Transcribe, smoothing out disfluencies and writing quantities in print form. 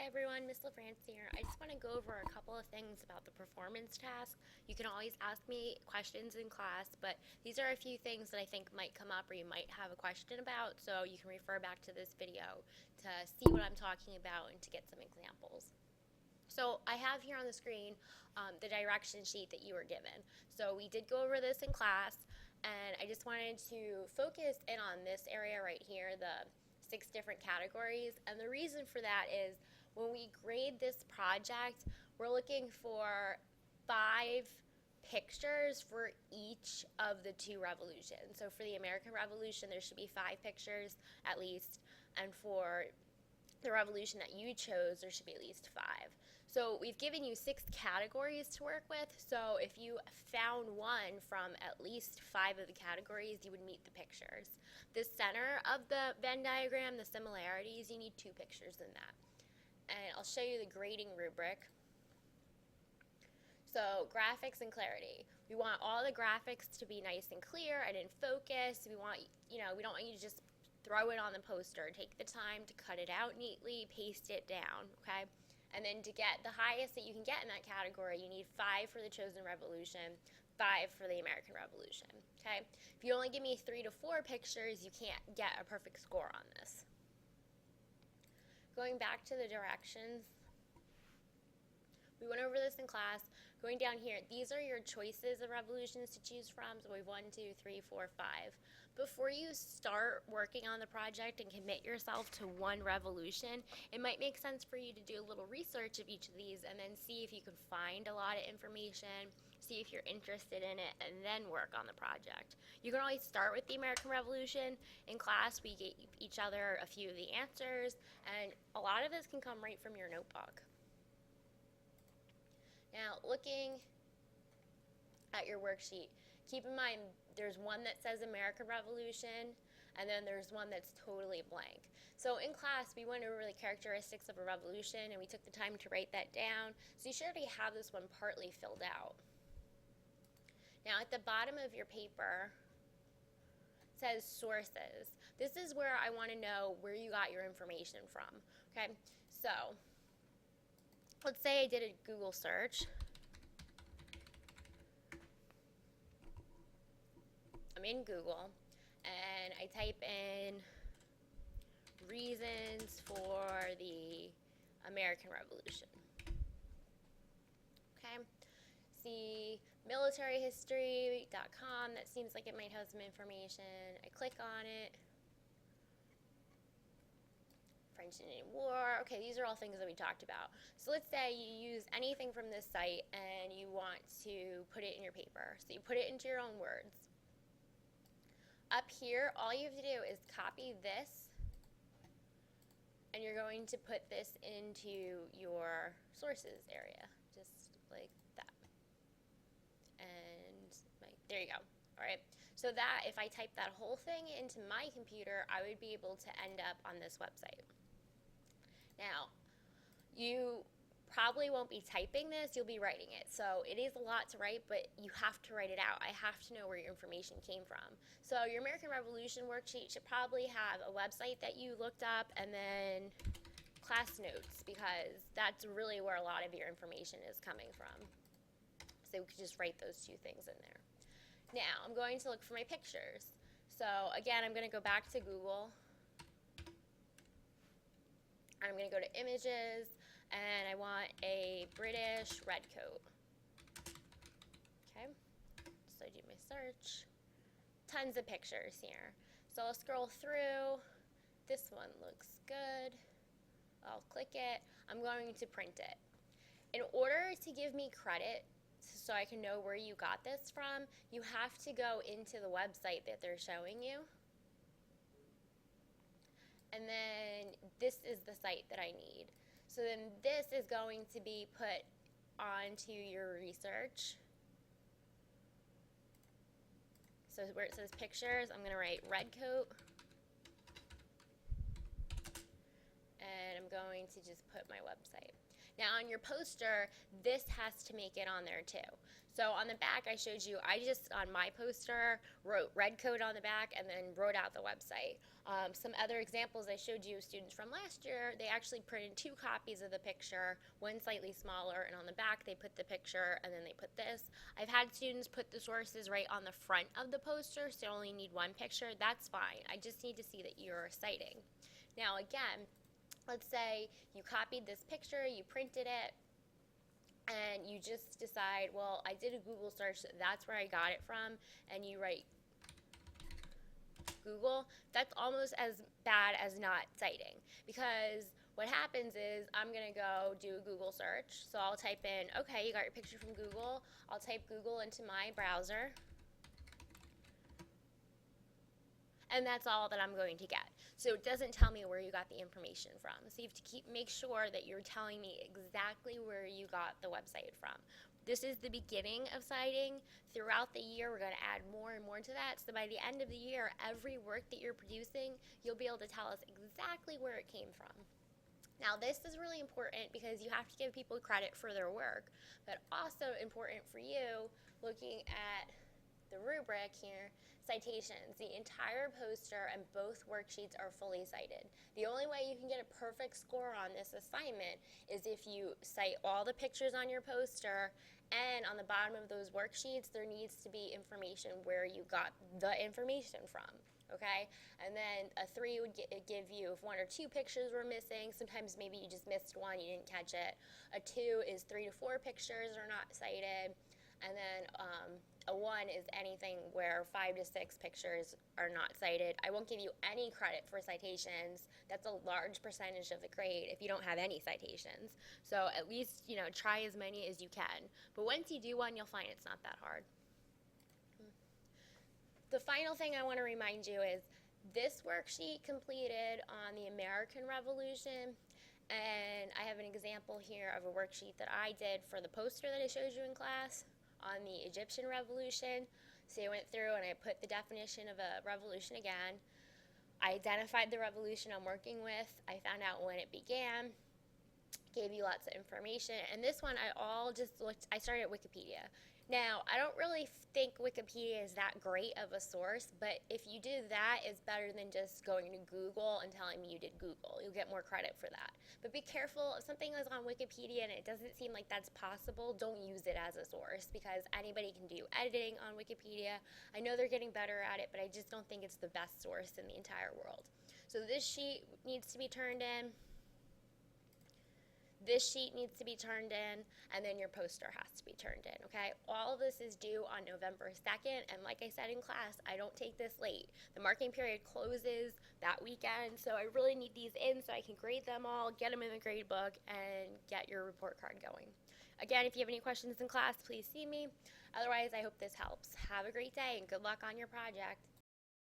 everyone, Miss LaFrance here. I just want to go over a couple of things about the performance task. You can always ask me questions in class, but these are a few things that I think might come up or you might have a question about, so you can refer back to this video to see what I'm talking about and to get some examples. So I have here on the screen the direction sheet that you were given. So we did go over this in class, and I just wanted to focus in on this area right here, the 6 different categories. And the reason for that is when we grade this project, we're looking for 5 pictures for each of the 2 revolutions. So for the American Revolution, there should be 5 pictures at least, and for the revolution that you chose, there should be at least 5. So we've given you 6 categories to work with, so if you found one from at least 5 of the categories, you would meet the pictures. The center of the Venn diagram, the similarities, you need 2 pictures in that. And I'll show you the grading rubric. So graphics and clarity. We want all the graphics to be nice and clear and in focus. We want, we don't want you to just throw it on the poster. Take the time to cut it out neatly, paste it down, okay? And then to get the highest that you can get in that category, you need 5 for the chosen revolution, 5 for the American Revolution, okay? If you only give me 3 to 4 pictures, you can't get a perfect score on this. Going back to the directions, we went over this in class. Going down here, these are your choices of revolutions to choose from. So we have 1, 2, 3, 4, 5. Before you start working on the project and commit yourself to one revolution, it might make sense for you to do a little research of each of these and then see if you can find a lot of information, see if you're interested in it, and then work on the project. You can always start with the American Revolution. In class, we gave each other a few of the answers, and a lot of this can come right from your notebook. Now, looking at your worksheet, keep in mind there's one that says American Revolution, and then there's one that's totally blank. So in class, we went over the characteristics of a revolution, and we took the time to write that down. So you should already have this one partly filled out. Now, at the bottom of your paper, it says sources. This is where I want to know where you got your information from, okay? So let's say I did a Google search. I'm in Google, and I type in reasons for the American Revolution. Okay, see militaryhistory.com, that seems like it might have some information. I click on it. French and Indian War. Okay, these are all things that we talked about. So let's say you use anything from this site and you want to put it in your paper. So you put it into your own words. Up here, all you have to do is copy this, and you're going to put this into your sources area, just like that. And there you go. All right. So that, if I type that whole thing into my computer, I would be able to end up on this website. Now, you probably won't be typing this, you'll be writing it. So it is a lot to write, but you have to write it out. I have to know where your information came from. So your American Revolution worksheet should probably have a website that you looked up and then class notes, because that's really where a lot of your information is coming from. So we could just write those 2 things in there. Now, I'm going to look for my pictures. So again, I'm going to go back to Google. I'm going to go to images, and I want a British redcoat. Okay, so I do my search. Tons of pictures here. So I'll scroll through. This one looks good. I'll click it. I'm going to print it. In order to give me credit, so I can know where you got this from, you have to go into the website that they're showing you. And then this is the site that I need. So then this is going to be put onto your research. So where it says pictures, I'm going to write redcoat. And I'm going to just put my website. Now on your poster, this has to make it on there too. So on the back I showed you, I just on my poster wrote red code on the back and then wrote out the website. Some other examples I showed you, students from last year, they actually printed 2 copies of the picture, one slightly smaller, and on the back they put the picture and then they put this. I've had students put the sources right on the front of the poster, so you only need one picture. That's fine. I just need to see that you're citing. Now again, let's say you copied this picture, you printed it, and you just decide, well, I did a Google search, that's where I got it from, and you write Google. That's almost as bad as not citing, because what happens is I'm going to go do a Google search. So I'll type in, okay, you got your picture from Google. I'll type Google into my browser, and that's all that I'm going to get. So it doesn't tell me where you got the information from. So you have to make sure that you're telling me exactly where you got the website from. This is the beginning of citing. Throughout the year, we're going to add more and more to that. So by the end of the year, every work that you're producing, you'll be able to tell us exactly where it came from. Now, this is really important because you have to give people credit for their work, but also important for you looking at the rubric here, citations. The entire poster and both worksheets are fully cited. The only way you can get a perfect score on this assignment is if you cite all the pictures on your poster, and on the bottom of those worksheets there needs to be information where you got the information from. Okay, and then a 3 would give you if 1 or 2 pictures were missing. Sometimes maybe you just missed one, you didn't catch it. A 2 is 3 to 4 pictures are not cited, and then a 1 is anything where 5 to 6 pictures are not cited. I won't give you any credit for citations. That's a large percentage of the grade if you don't have any citations. So at least, try as many as you can. But once you do one, you'll find it's not that hard. The final thing I want to remind you is this worksheet completed on the American Revolution, and I have an example here of a worksheet that I did for the poster that I showed you in class on the Egyptian Revolution. So I went through and I put the definition of a revolution again. I identified the revolution I'm working with. I found out when it began, gave you lots of information, and this one I started at Wikipedia. Now, I don't really think Wikipedia is that great of a source, but if you do that, it's better than just going to Google and telling me you did Google. You'll get more credit for that. But be careful, if something is on Wikipedia and it doesn't seem like that's possible, don't use it as a source, because anybody can do editing on Wikipedia. I know they're getting better at it, but I just don't think it's the best source in the entire world. So this sheet needs to be turned in. This sheet needs to be turned in, and then your poster has to be turned in, okay? All of this is due on November 2nd, and like I said in class, I don't take this late. The marking period closes that weekend, so I really need these in so I can grade them all, get them in the grade book, and get your report card going. Again, if you have any questions in class, please see me. Otherwise, I hope this helps. Have a great day, and good luck on your project.